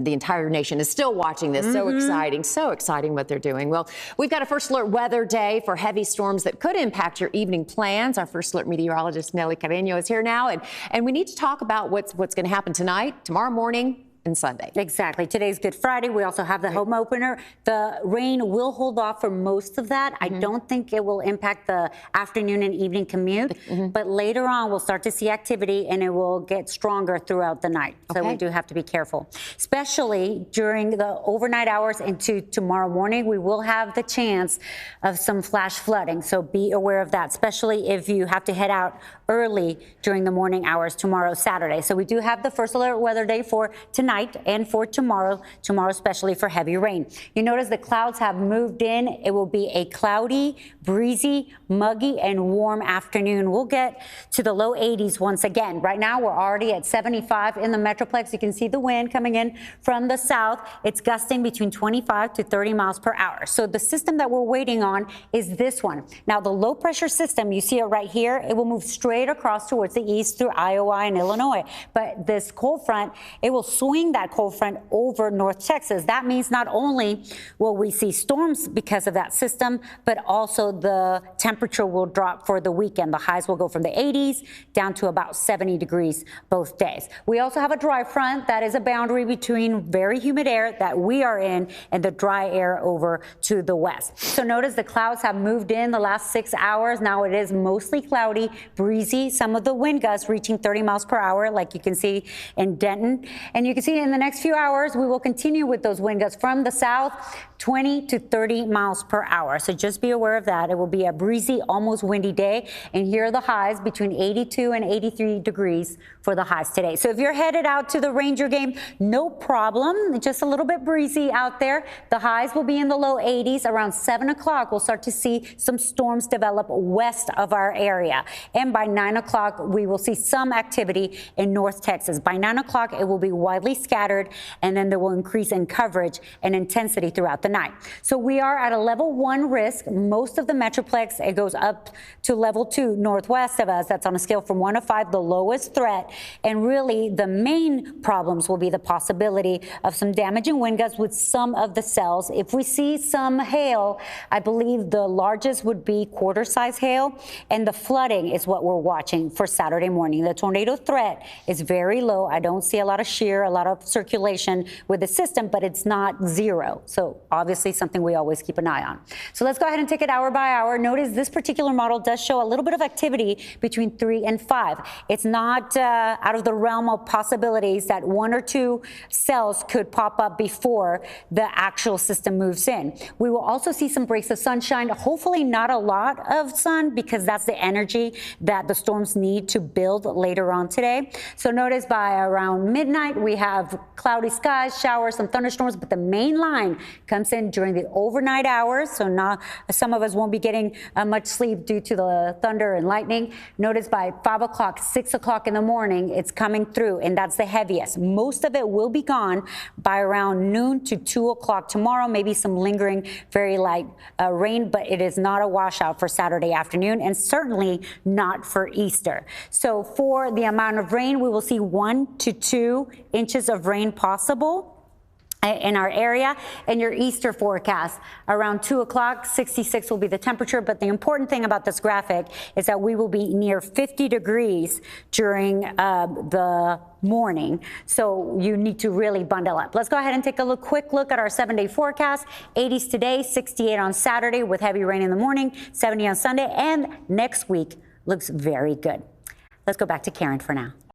The entire nation is still watching this. So exciting what they're doing. Well, we've got a first alert weather day for heavy storms that could impact your evening plans. Our first alert meteorologist, Nelly Carreño, is here now. And we need to talk about what's going to happen tonight, tomorrow morning, and Sunday. Exactly. Today's Good Friday. We also have the home opener. The rain will hold off for most of that. I don't think it will impact the afternoon and evening commute, but later on we'll start to see activity and it will get stronger throughout the night. So we do have to be careful, especially during the overnight hours into tomorrow morning. We will have the chance of some flash flooding. So be aware of that, especially if you have to head out early during the morning hours tomorrow, Saturday. So we do have the first alert weather day for tonight and for tomorrow especially for heavy rain. You notice the clouds have moved in. It will be a cloudy, breezy, muggy, and warm afternoon. We'll get to the low 80s once again. Right now, we're already at 75 in the Metroplex. You can see the wind coming in from the south. It's gusting between 25 to 30 miles per hour. So the system that we're waiting on is this one. Now, the low pressure system, you see it right here, it will move straight across towards the east through Iowa and Illinois. But this cold front, it will swing that cold front over North Texas. That means not only will we see storms because of that system, but also the temperature will drop for the weekend. The highs will go from the 80s down to about 70 degrees both days. We also have a dry front that is a boundary between very humid air that we are in and the dry air over to the west. So notice the clouds have moved in the last 6 hours. Now it is mostly cloudy, breezy, some of the wind gusts reaching 30 miles per hour, like you can see in Denton. And you can see in the next few hours, we will continue with those wind gusts from the south, 20 to 30 miles per hour. So just be aware of that. It will be a breezy, almost windy day. And here are the highs between 82 and 83 degrees for the highs today. So if you're headed out to the Ranger game, no problem. Just a little bit breezy out there. The highs will be in the low 80s. Around 7 o'clock, we'll start to see some storms develop west of our area. And by 9 o'clock, we will see some activity in North Texas. By 9 o'clock, it will be widely scattered, and then there will increase in coverage and intensity throughout the night. So we are at a level 1 risk. Most of the Metroplex, it goes up to level 2 northwest of us. That's on a scale from 1 to 5, the lowest threat. And really, the main problems will be the possibility of some damaging wind gusts with some of the cells. If we see some hail, I believe the largest would be quarter-size hail, and the flooding is what we're watching for Saturday morning. The tornado threat is very low. I don't see a lot of shear, a lot of circulation with the system, but it's not zero. So obviously something we always keep an eye on. So let's go ahead and take it hour by hour. Notice this particular model does show a little bit of activity between 3 and 5. It's not out of the realm of possibilities that 1 or 2 cells could pop up before the actual system moves in. We will also see some breaks of sunshine, hopefully not a lot of sun, because that's the energy that the storms need to build later on today. So notice by around midnight, we have cloudy skies, showers, some thunderstorms, but the main line comes in during the overnight hours. So not, some of us won't be getting much sleep due to the thunder and lightning. Notice by 5 o'clock, 6 o'clock in the morning, it's coming through, and that's the heaviest. Most of it will be gone by around noon to 2 o'clock tomorrow, maybe some lingering very light rain, but it is not a washout for Saturday afternoon, and certainly not for Easter. So for the amount of rain, we will see 1 to 2 inches of rain possible in our area. And your Easter forecast around 2 o'clock, 66 will be the temperature. But the important thing about this graphic is that we will be near 50 degrees during the morning. So you need to really bundle up. Let's go ahead and take a quick look at our 7-day forecast. 80s today, 68 on Saturday with heavy rain in the morning, 70 on Sunday, and next week looks very good. Let's go back to Karen for now.